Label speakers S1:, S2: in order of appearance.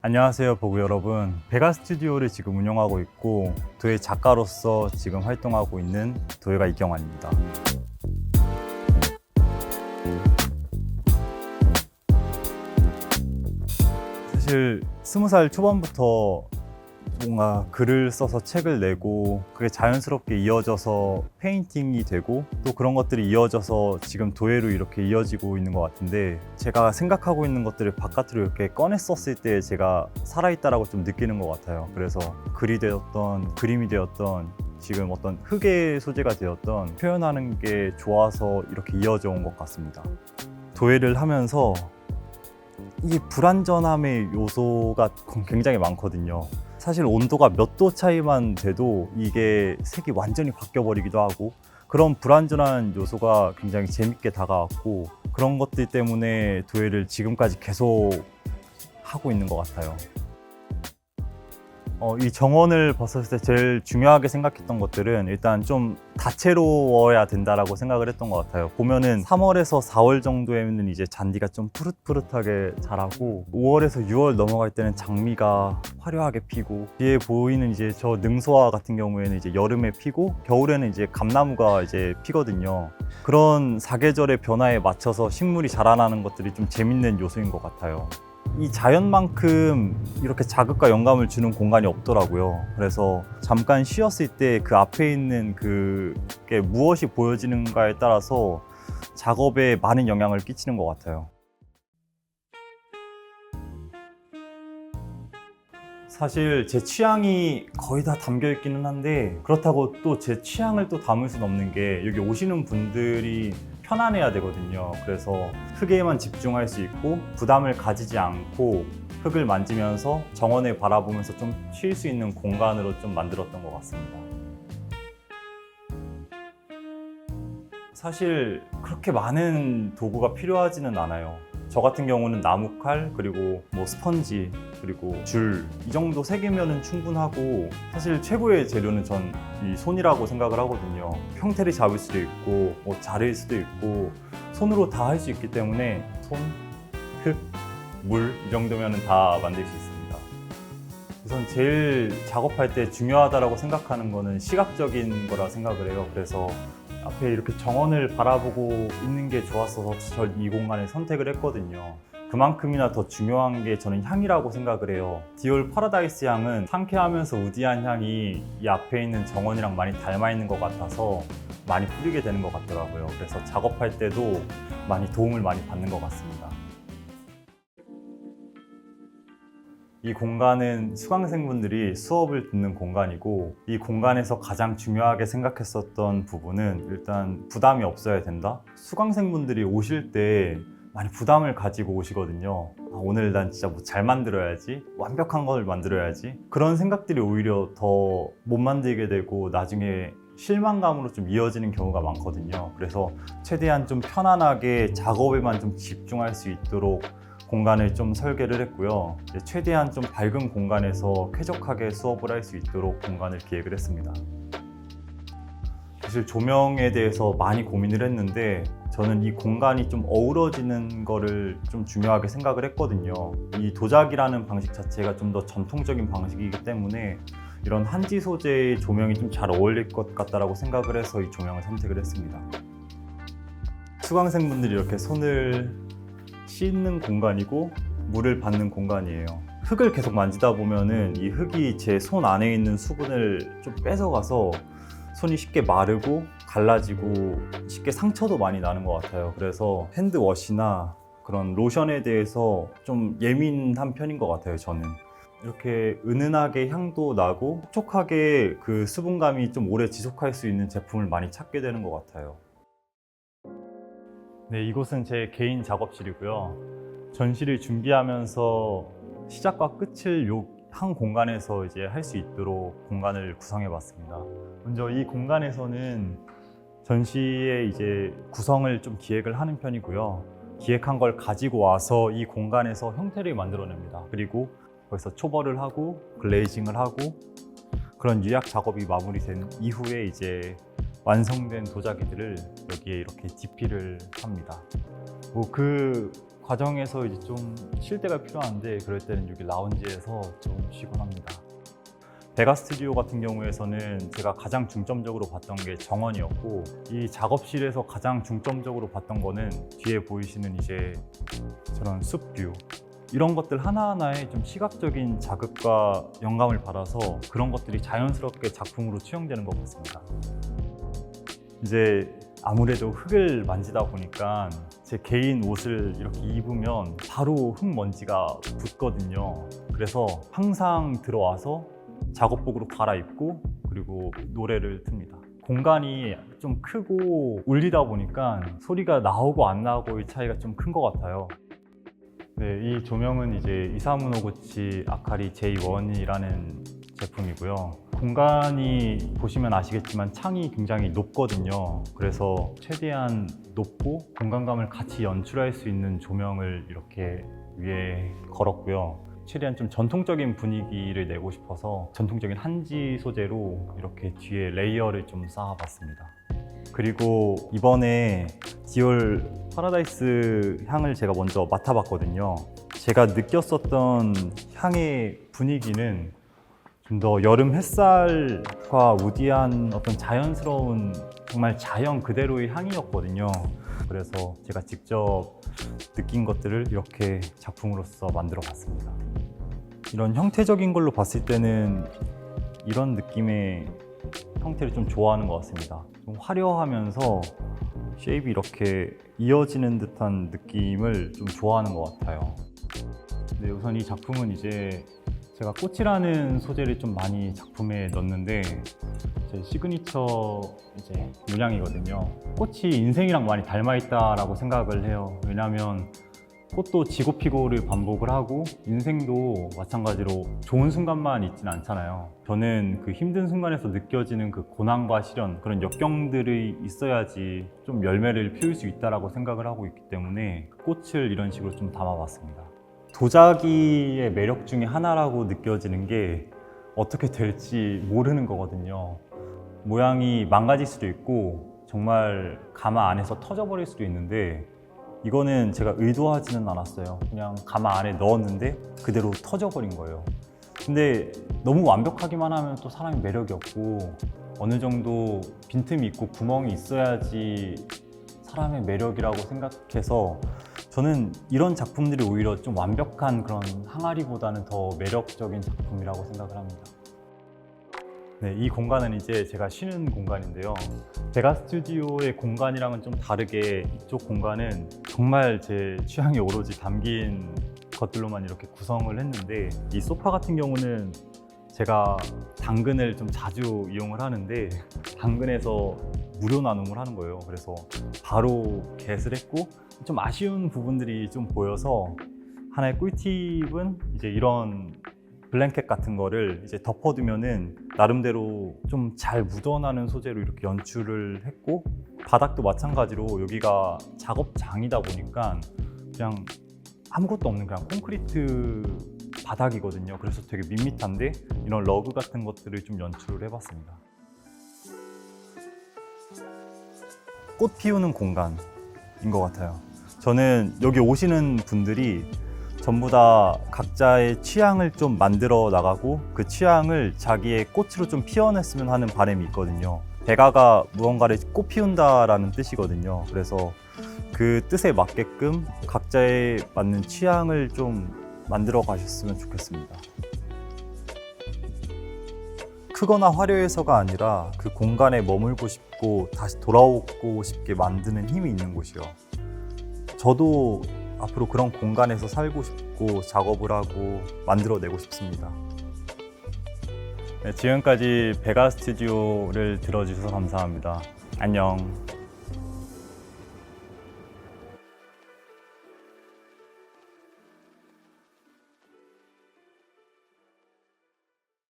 S1: 안녕하세요, 보구 여러분. 베가 스튜디오를 지금 운영하고 있고 도예 작가로서 지금 활동하고 있는 도예가 이경환입니다. 사실 20살 초반부터 뭔가 글을 써서 책을 내고 그게 자연스럽게 이어져서 페인팅이 되고 또 그런 것들이 이어져서 지금 도예로 이렇게 이어지고 있는 것 같은데, 제가 생각하고 있는 것들을 바깥으로 이렇게 꺼냈었을 때 제가 살아있다라고 좀 느끼는 것 같아요. 그래서 글이 되었던 그림이 되었던 지금 어떤 흙의 소재가 되었던 표현하는 게 좋아서 이렇게 이어져 온 것 같습니다. 도예를 하면서 이 불완전함의 요소가 굉장히 많거든요. 사실 온도가 몇 도 차이만 돼도 이게 색이 완전히 바뀌어 버리기도 하고, 그런 불완전한 요소가 굉장히 재밌게 다가왔고, 그런 것들 때문에 도예를 지금까지 계속 하고 있는 것 같아요. 이 정원을 봤었을 때 제일 중요하게 생각했던 것들은 일단 좀 다채로워야 된다라고 생각을 했던 것 같아요. 보면은 3월에서 4월 정도에는 이제 잔디가 좀 푸릇푸릇하게 자라고, 5월에서 6월 넘어갈 때는 장미가 화려하게 피고, 뒤에 보이는 이제 저 능소화 같은 경우에는 이제 여름에 피고, 겨울에는 이제 감나무가 이제 피거든요. 그런 사계절의 변화에 맞춰서 식물이 자라나는 것들이 좀 재밌는 요소인 것 같아요. 이 자연만큼 이렇게 자극과 영감을 주는 공간이 없더라고요. 그래서 잠깐 쉬었을 때 그 앞에 있는 그게 무엇이 보여지는가에 따라서 작업에 많은 영향을 끼치는 것 같아요. 사실 제 취향이 거의 다 담겨 있기는 한데, 그렇다고 또 제 취향을 또 담을 수는 없는 게, 여기 오시는 분들이 편안해야 되거든요. 그래서 흙에만 집중할 수 있고 부담을 가지지 않고 흙을 만지면서 정원을 바라보면서 좀 쉴 수 있는 공간으로 좀 만들었던 것 같습니다. 사실 그렇게 많은 도구가 필요하지는 않아요. 저 같은 경우는 나무칼, 그리고 뭐 스펀지, 그리고 줄, 이 정도 세 개면은 충분하고, 사실 최고의 재료는 전 이 손이라고 생각을 하거든요. 형태를 잡을 수도 있고 뭐 자를 수도 있고 손으로 다 할 수 있기 때문에 손, 흙, 물, 이 정도면은 다 만들 수 있습니다. 우선 제일 작업할 때 중요하다고 생각하는 거는 시각적인 거라 생각을 해요. 그래서 앞에 이렇게 정원을 바라보고 있는 게 좋았어서 저 이 공간을 선택을 했거든요. 그만큼이나 더 중요한 게 저는 향이라고 생각을 해요. 디올 파라다이스 향은 상쾌하면서 우디한 향이 이 앞에 있는 정원이랑 많이 닮아 있는 것 같아서 많이 뿌리게 되는 것 같더라고요. 그래서 작업할 때도 많이 도움을 많이 받는 것 같습니다. 이 공간은 수강생분들이 수업을 듣는 공간이고, 이 공간에서 가장 중요하게 생각했었던 부분은 일단 부담이 없어야 된다. 수강생분들이 오실 때 많이 부담을 가지고 오시거든요. 오늘 난 진짜 뭐 잘 만들어야지, 완벽한 걸 만들어야지, 그런 생각들이 오히려 더 못 만들게 되고 나중에 실망감으로 좀 이어지는 경우가 많거든요. 그래서 최대한 좀 편안하게 작업에만 좀 집중할 수 있도록 공간을 좀 설계를 했고요. 최대한 좀 밝은 공간에서 쾌적하게 수업을 할 수 있도록 공간을 기획을 했습니다. 사실 조명에 대해서 많이 고민을 했는데, 저는 이 공간이 좀 어우러지는 거를 좀 중요하게 생각을 했거든요. 이 도자기라는 방식 자체가 좀 더 전통적인 방식이기 때문에 이런 한지 소재의 조명이 좀 잘 어울릴 것 같다고 생각을 해서 이 조명을 선택을 했습니다. 수강생분들이 이렇게 손을 씻는 공간이고 물을 받는 공간이에요. 흙을 계속 만지다 보면은 이 흙이 제 손 안에 있는 수분을 좀 뺏어가서 손이 쉽게 마르고 갈라지고 쉽게 상처도 많이 나는 것 같아요. 그래서 핸드워시나 그런 로션에 대해서 좀 예민한 편인 것 같아요, 저는. 이렇게 은은하게 향도 나고 촉촉하게 그 수분감이 좀 오래 지속할 수 있는 제품을 많이 찾게 되는 것 같아요. 네, 이곳은 제 개인 작업실이고요. 전시를 준비하면서 시작과 끝을 요 한 공간에서 이제 할 수 있도록 공간을 구성해 봤습니다. 먼저 이 공간에서는 전시의 이제 구성을 좀 기획을 하는 편이고요. 기획한 걸 가지고 와서 이 공간에서 형태를 만들어냅니다. 그리고 거기서 초벌을 하고 글레이징을 하고, 그런 유약 작업이 마무리된 이후에 이제 완성된 도자기들을 여기에 이렇게 DP를 합니다. 그 과정에서 이제 좀 쉴 때가 필요한데 그럴 때는 여기 라운지에서 좀 쉬곤 합니다. 베가 스튜디오 같은 경우에서는 제가 가장 중점적으로 봤던 게 정원이었고, 이 작업실에서 가장 중점적으로 봤던 거는 뒤에 보이시는 이제 저런 숲뷰, 이런 것들 하나하나에 좀 시각적인 자극과 영감을 받아서 그런 것들이 자연스럽게 작품으로 투영되는 것 같습니다. 이제 아무래도 흙을 만지다 보니까 제 개인 옷을 이렇게 입으면 바로 흙먼지가 붙거든요. 그래서 항상 들어와서 작업복으로 갈아입고 그리고 노래를 틉니다. 공간이 좀 크고 울리다 보니까 소리가 나오고 안 나오고의 차이가 좀 큰 것 같아요. 네, 이 조명은 이제 이사무노구치 아카리 J1이라는 제품이고요. 공간이 보시면 아시겠지만 창이 굉장히 높거든요. 그래서 최대한 높고 공간감을 같이 연출할 수 있는 조명을 이렇게 위에 걸었고요. 최대한 좀 전통적인 분위기를 내고 싶어서 전통적인 한지 소재로 이렇게 뒤에 레이어를 좀 쌓아봤습니다. 그리고 이번에 디올 파라다이스 향을 제가 먼저 맡아봤거든요. 제가 느꼈었던 향의 분위기는 좀 더 여름 햇살과 우디한 어떤 자연스러운 정말 자연 그대로의 향이었거든요. 그래서 제가 직접 느낀 것들을 이렇게 작품으로서 만들어 봤습니다. 이런 형태적인 걸로 봤을 때는 이런 느낌의 형태를 좀 좋아하는 것 같습니다. 좀 화려하면서 쉐입이 이렇게 이어지는 듯한 느낌을 좀 좋아하는 것 같아요. 네, 우선 이 작품은 이제 제가 꽃이라는 소재를 좀 많이 작품에 넣었는데 제 시그니처 이제 문양이거든요. 꽃이 인생이랑 많이 닮아 있다라고 생각을 해요. 왜냐하면 꽃도 지고 피고를 반복을 하고 인생도 마찬가지로 좋은 순간만 있진 않잖아요. 저는 그 힘든 순간에서 느껴지는 그 고난과 시련, 그런 역경들이 있어야지 좀 열매를 피울 수 있다라고 생각을 하고 있기 때문에 꽃을 이런 식으로 좀 담아봤습니다. 도자기의 매력 중에 하나라고 느껴지는 게 어떻게 될지 모르는 거거든요. 모양이 망가질 수도 있고 정말 가마 안에서 터져버릴 수도 있는데 이거는 제가 의도하지는 않았어요. 그냥 가마 안에 넣었는데 그대로 터져버린 거예요. 근데 너무 완벽하기만 하면 또 사람이 매력이 없고 어느 정도 빈틈이 있고 구멍이 있어야지 사람의 매력이라고 생각해서 저는 이런 작품들이 오히려 좀 완벽한 그런 항아리보다는 더 매력적인 작품이라고 생각을 합니다. 네, 이 공간은 이제 제가 쉬는 공간인데요. 베가 스튜디오의 공간이랑은 좀 다르게 이쪽 공간은 정말 제 취향이 오로지 담긴 것들로만 이렇게 구성을 했는데 이 소파 같은 경우는 제가 당근을 좀 자주 이용을 하는데 당근에서 무료 나눔을 하는 거예요. 그래서 바로 겟을 했고 좀 아쉬운 부분들이 좀 보여서 하나의 꿀팁은 이제 이런 블랭켓 같은 거를 이제 덮어두면은 나름대로 좀 잘 묻어나는 소재로 이렇게 연출을 했고 바닥도 마찬가지로 여기가 작업장이다 보니까 그냥 아무것도 없는 그냥 콘크리트 바닥이거든요. 그래서 되게 밋밋한데 이런 러그 같은 것들을 좀 연출을 해봤습니다. 꽃 피우는 공간인 것 같아요. 저는 여기 오시는 분들이 전부 다 각자의 취향을 좀 만들어 나가고 그 취향을 자기의 꽃으로 좀 피워냈으면 하는 바람이 있거든요. 베가가 무언가를 꽃 피운다라는 뜻이거든요. 그래서 그 뜻에 맞게끔 각자의 맞는 취향을 좀 만들어 가셨으면 좋겠습니다. 크거나 화려해서가 아니라 그 공간에 머물고 싶고 다시 돌아오고 싶게 만드는 힘이 있는 곳이요. 저도 앞으로 그런 공간에서 살고 싶고 작업을 하고 만들어내고 싶습니다. 네, 지금까지 베가 스튜디오를 들어주셔서 감사합니다. 안녕.